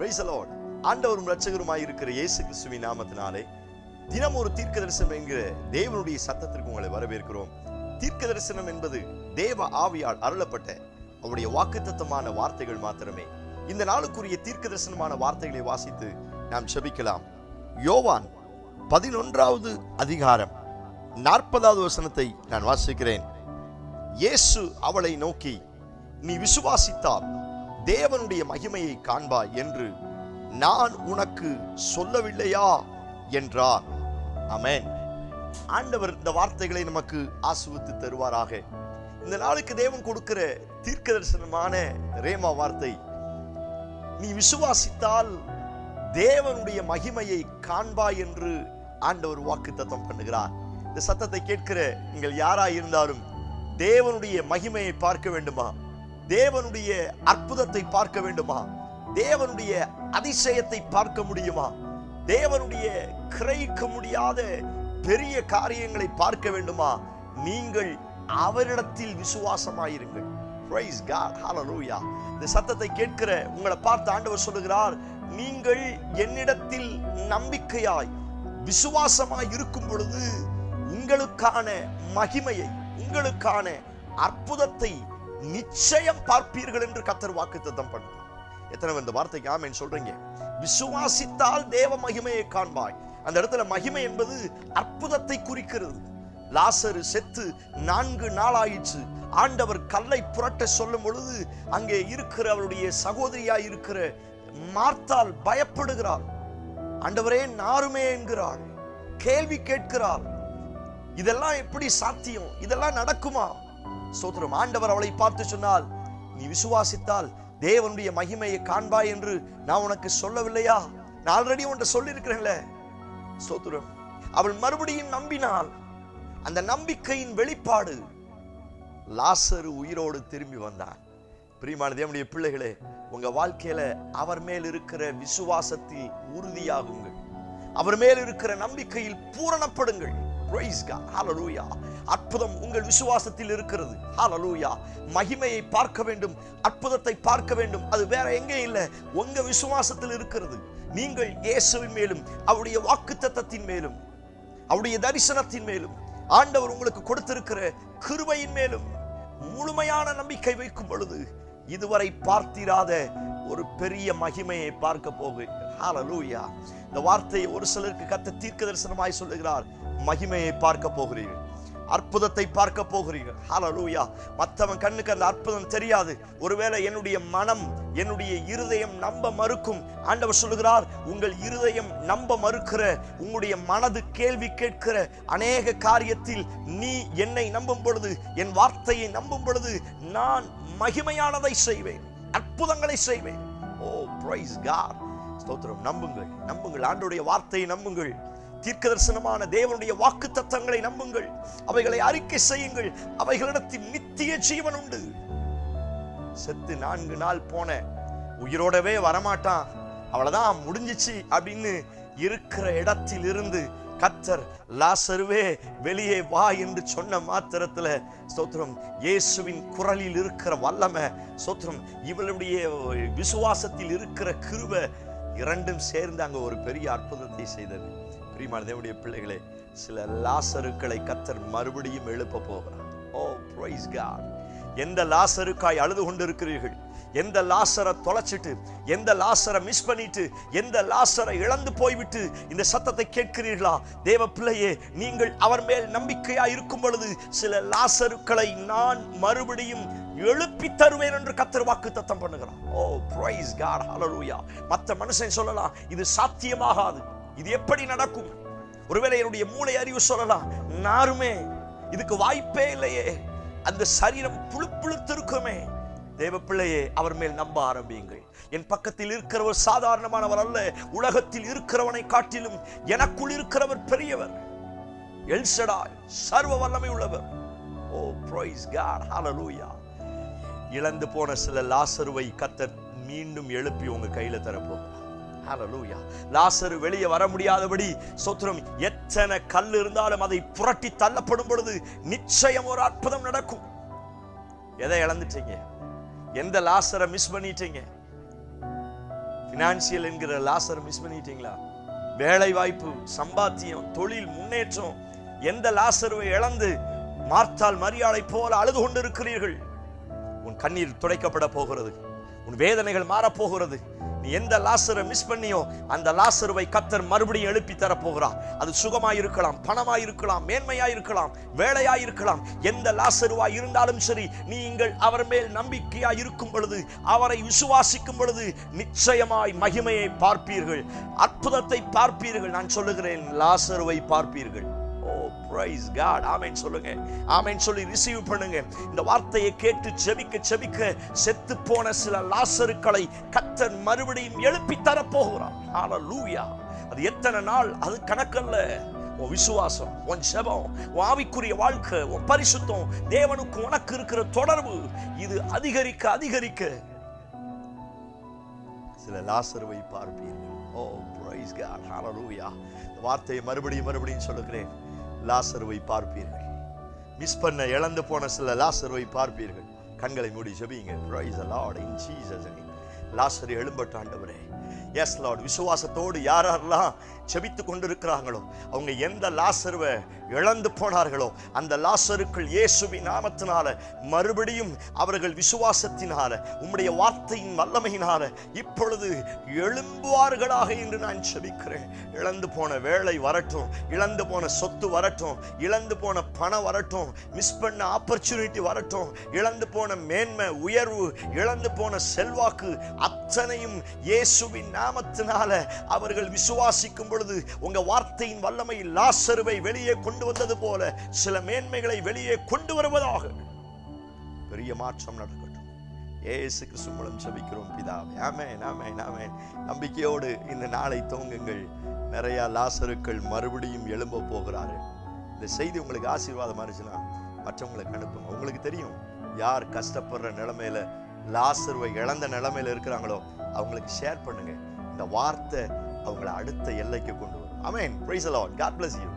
Praise the Lord. ஆண்டவரும் இரட்சகருமாய் இருக்கிற இயேசு கிறிஸ்துவின் நாமத்தினாலே தினம் ஒரு தீர்க்க தரிசனம் என்கிற தேவனுடைய சத்தத்திற்கு உங்களை வரவேற்கிறோம். தீர்க்க தரிசனம் என்பது தேவ ஆவியால் அருளப்பட்ட அவருடைய வாக்குத்தத்தமான வார்த்தைகள் மாத்திரமே. இந்த நாளுக்குரிய தீர்க்க தரிசனமான வார்த்தைகளை வாசித்து நாம் செபிக்கலாம். யோவான் 11வது அதிகாரம் 40வது வசனத்தை நான் வாசிக்கிறேன். இயேசு அவளை நோக்கி, நீ விசுவாசித்தால் தேவனுடைய மகிமையை காண்பாய் என்று நான் உனக்கு சொல்லவில்லையா என்றார். ஆமென். ஆண்டவர் இந்த வார்த்தைகளை நமக்கு ஆசீர்வதித்து தருவாராக. இந்த நாளுக்கு தேவன் கொடுக்கிற தீர்க்க தரிசனமான ரேமா வார்த்தை, நீ விசுவாசித்தால் தேவனுடைய மகிமையை காண்பாய் என்று ஆண்டவர் வாக்குத்தத்தம் பண்ணுகிறார். இந்த சத்தத்தை கேட்கிற நீங்கள் யாராய் இருந்தாலும் தேவனுடைய மகிமையை பார்க்க வேண்டுமா? தேவனுடைய அற்புதத்தை பார்க்க வேண்டுமா? தேவனுடைய அதிசயத்தை பார்க்க முடியுமா? தேவனுடைய கிரகிக்க முடியாத பெரிய காரியங்களை பார்க்க வேண்டுமா? நீங்கள் அவரிடத்தில் விசுவாசமாயிருங்கள். Praise God. Hallelujah. இந்த சத்தத்தை கேட்கிற உங்களை பார்த்து ஆண்டவர் சொல்லுகிறார், நீங்கள் என்னிடத்தில் நம்பிக்கையாய் விசுவாசமாய் இருக்கும் பொழுது உங்களுக்கான மகிமையை, உங்களுக்கான அற்புதத்தை நிச்சயம் பார்ப்பீர்கள் என்று கர்த்தர் வாக்குத்தத்தம் பண்ணுகிறார். எத்தனை இந்த வார்த்தைக்கு ஆமென் சொல்றீங்க? விசுவாசித்தால் தேவ மகிமையை காண்பாய். அந்த இடத்துல மகிமை என்பது அற்புதத்தை குறிக்கிறது. லாசரு செத்து 4 நாள் ஆயிற்று. ஆண்டவர் கல்லை புரட்ட சொல்லும் பொழுது அங்கே இருக்கிற அவருடைய சகோதரியாய் இருக்கிற மார்த்தாள் பயப்படுகிறாள். ஆண்டவரே நாருமே என்கிறாள், கேள்வி கேட்கிறாள். இதெல்லாம் எப்படி சாத்தியம்? இதெல்லாம் நடக்குமா? ஸ்தோத்திரம். ஆண்டவர் அவளை பார்த்து சொன்னால், நீ விசுவாசித்தால் தேவனுடைய மகிமையை காண்பாய் என்று நான் உனக்கு சொல்லவில்லையா? நான் ஆல்ரெடி உன்கிட்ட சொல்லி இருக்கிறேன்ல. ஸ்தோத்திரம். அவள் மறுபடியும் நம்பினாள். அந்த நம்பிக்கையின் வெளிப்பாடு லாசரு உயிரோடு திரும்பி வந்தான். பிரியமான தேவனுடைய பிள்ளைகளே, உங்க வாழ்க்கையில அவர் மேல் இருக்கிற விசுவாசத்தில் உறுதியாகுங்கள். அவர் மேல் இருக்கிற நம்பிக்கையில் பூரணப்படுங்கள். Praise God. Hallelujah. அற்புதம் உங்கள் விசுவாசத்தில் இருக்கிறது. Hallelujah. மகிமையை பார்க்க வேண்டும், அற்புதத்தை பார்க்க வேண்டும். அது வேற எங்கே இல்லை, உங்க விசுவாசத்தில் இருக்கிறது. நீங்கள் இயேசுவின் மேலும் அவருடைய வாக்குத்தத்தத்தின் மேலும் அவருடைய தரிசனத்தின் மேலும் ஆண்டவர் உங்களுக்கு கொடுத்திருக்கிற கிருபையின் மேலும் முழுமையான நம்பிக்கை வைக்கும் பொழுது இதுவரை பார்த்திராத ஒரு பெரிய மகிமையை பார்க்க போகிறீர்கள். ஹல்லேலூயா. இந்த வார்த்தையை ஒரு சிலருக்கு கர்த்தர் தீர்க்க தரிசனமாய் சொல்லுகிறார். மகிமையை பார்க்க போகிறீர்கள், அற்புதத்தை பார்க்க போகிறீர்கள். ஹல்லேலூயா. மற்றவன் கண்ணுக்கு அந்த அற்புதம் தெரியாது. ஒருவேளை என்னுடைய மனம், என்னுடைய இருதயம் நம்ப மறுக்கும். ஆண்டவர் சொல்லுகிறார், உங்கள் இருதயம் நம்ப மறுக்கிற, உங்களுடைய மனது கேள்வி கேட்கிற அநேக காரியத்தில் நீ என்னை நம்பும் பொழுது, என் வார்த்தையை நம்பும் பொழுது நான் மகிமையானதை செய்வேன், அற்புதங்களை செய்வேன். ஓ பிரைஸ் காட். ஸ்தோத்திரம். நம்புங்கள், நம்புங்கள். ஆண்டவருடைய வார்த்தையை நம்புங்கள். தீர்க்க தரிசனமான தேவனுடைய வாக்கு தத்தங்களை நம்புங்கள். அவைகளை அறிக்கை செய்யுங்கள். அவைகளிடத்தில் நித்திய ஜீவன் உண்டு. செத்து 4 நாள் போன, உயிரோடவே வரமாட்டான், அவ்வளவுதான் முடிஞ்சிச்சு அப்படின்னு இருக்கிற இடத்தில் இருந்து கர்த்தர் லாசருவே வெளியே வா என்று சொன்ன மாத்திரத்துல ஸ்தோத்திரம், இயேசுவின் குரலில் இருக்கிற வல்லமை, ஸ்தோத்திரம், இவளுடைய விசுவாசத்தில் இருக்கிற கிருபை இரண்டும் சேர்ந்து அங்க ஒரு பெரிய அற்புதத்தை செய்தது. பிரியமான தேவனுடைய பிள்ளைகளே, சில லாசருக்களை கர்த்தர் மறுபடியும் எழுப்ப போகிறார். ஓ பிரைஸ் காட். எந்த லாசருக்காய் அழுது கொண்டிருக்கிறீர்கள், எந்த லாசரை தொலைச்சிட்டு, எந்த லாசரை மிஸ் பண்ணிட்டு, எந்த லாசரை இழந்து போய்விட்டு இந்த சத்தத்தை கேட்கிறீர்களா? தேவ பிள்ளையே, நீங்கள் அவர் மேல் நம்பிக்கையா இருக்கும் பொழுது சில லாசருக்களை நான் மறுபடியும் எழுப்பி தருவேன் என்று கர்த்தர் வாக்குத்தத்தம் பண்ணுகிறார். ஓ பிரைஸ் காட். ஹல்லேலூயா. மற்ற மனுஷன் சொல்லலாம், இது சாத்தியமாகாது, இது எப்படி நடக்கும்? ஒருவேளை என்னுடைய மூளை அறிவு சொல்லலாம், நாருமே, இதுக்கு வாய்ப்பே இல்லையே, அந்த சரீரம் புழுப்புழுத்திருக்குமே. தேவ பிள்ளையே, அவர் மேல் நம்ப ஆரம்பியுங்கள். என் பக்கத்தில் இருக்கிறவர் சாதாரணமானவர் அல்ல, உலகத்தில் இருக்கிறவனை காட்டிலும் எனக்குள் இருக்கிறவர் பெரியவர். எல் ஷடாய், சர்வ வல்லமை உள்ளவர். ஓ பிரைஸ் காட். ஹல்லேலூயா. இழந்து போன சில லாசருவை கர்த்தர் மீண்டும் எழுப்பி உங்க கையில தரப்போகிறார். ஹல்லேலூயா. லாசரு வெளியே வர முடியாதபடி ஸ்தோத்திரம், எத்தனை கல் இருந்தாலும் அதை புரட்டி தள்ளப்படும் பொழுது நிச்சயம் ஒரு அற்புதம் நடக்கும். எதை இழந்துட்டீங்க? எந்த லாசரை மிஸ் பண்ணிட்டீங்க? பினான்சியல் என்கிற லாசர் மிஸ் பண்ணிட்டீங்களா? வேலை வாய்ப்பு, சம்பாத்தியம், தொழில் முன்னேற்றம், எந்த லாசருவை இழந்து மார்த்தாள் மரியாளை போல அழுது கொண்டிருக்கிறீர்கள்? உன் கண்ணீர் துடைக்கப்பட போகிறது. உன் வேதனைகள் மாறப்போகிறது. நீ எந்த லாசரை மிஸ் பண்ணியோ அந்த லாசருவை கர்த்தர் மறுபடியும் எழுப்பி தரப்போகிறார். அது சுகமாயிருக்கலாம், பணமாயிருக்கலாம், மேன்மையாயிருக்கலாம், வேலையாயிருக்கலாம். எந்த லாசருவாய் இருந்தாலும் சரி, நீங்கள் அவர் மேல் நம்பிக்கையாய் இருக்கும் பொழுது, அவரை விசுவாசிக்கும் பொழுது நிச்சயமாய் மகிமையை பார்ப்பீர்கள், அற்புதத்தை பார்ப்பீர்கள். நான் சொல்லுகிறேன், லாசருவை பார்ப்பீர்கள். Praise God. ஆமென் சொல்லுங்க. ஆமென் சொல்லி ரிசீவ் பண்ணுங்க. இந்த வார்த்தையை கேட்டு ஜெபிக்க ஜெபிக்க செத்து போன சில லாசருக்களை கர்த்தர் மறுபடியும் எழுப்பி தர போகிறார். ஹalleluya. அது எத்தனை நாள் அது கணக்கல்ல. உன் விசுவாசம், உன் ஜெபம், உன் ஆவிக்குரிய வாழ்க்கை, உன் பரிசுத்தம், தேவனுக்கு உனக்கு இருக்கிற தொடர்பு இது அதிகரிக்க அதிகரிக்க சில லாசருவை பார்ப்பீர்கள். Praise God. ஹalleluya. வார்த்தையை மறுபடியும் சொல்லுகிறேன். லாசருவை பார்ப்பீர்கள். மிஸ் பண்ண இழந்து போன சில லாசருவை பார்ப்பீர்கள். கண்களை மூடி ஜெபிங்க. Praise the Lord in Jesus name. லாசரு எழும்பட்ட ஆண்டவரே. Yes Lord. விசுவாசத்தோடு யாரெல்லாம் ஜெபித்து கொண்டிருக்கிறாங்களோ, அவங்க எந்த லாசருவை இழந்து போனார்களோ அந்த லாசருக்குள் இயேசுவின் நாமத்தினால மறுபடியும் அவர்கள் விசுவாசத்தினால உம்முடைய வார்த்தையின் வல்லமையினால இப்பொழுது எழும்புவார்களாக என்று நான் ஜெபிக்கிறேன். இழந்து போன வேலை வரட்டும், இழந்து போன சொத்து வரட்டும், இழந்து போன பணம் வரட்டும், மிஸ் பண்ண ஆப்பர்ச்சுனிட்டி வரட்டும், இழந்து போன மேன்மை, உயர்வு, இழந்து போன செல்வாக்கு அத்தனையும் இயேசுவின் நாமத்தினால அவர்கள் விசுவாசிக்கும் பொழுது உங்க வார்த்தையின் வல்லமை லாசருவை வெளியே கொண்டு வந்தது போல சில மேன்மைகளை வெளியே கொண்டு வருவதாக பெரிய மாற்றம் நடக்கட்டும். இயேசு கிறிஸ்து மூலம் ஜெபிக்கிறோம் பிதாவே. ஆமென், ஆமென், ஆமென். நம்பிக்கையோடு இந்த நாளை துவங்குங்கள். நிறைய லாசருக்கள் மறுபடியும் எழும்ப போகிறார்கள். இந்த செய்தி உங்களுக்கு ஆசீர்வாதமா இருந்துச்சுன்னா மற்றவங்களுக்கு அனுப்புங்க. உங்களுக்கு தெரியும் யார் கஷ்டப்படுற நிலைமையில, லாசருவை இழந்த நிலைமையில இருக்கிறாங்களோ அவங்களுக்கு ஷேர் பண்ணுங்க. இந்த வார்த்தை அவங்களை அடுத்த எல்லைக்கு கொண்டு வரும். ஆமென். Praise the Lord. God bless you.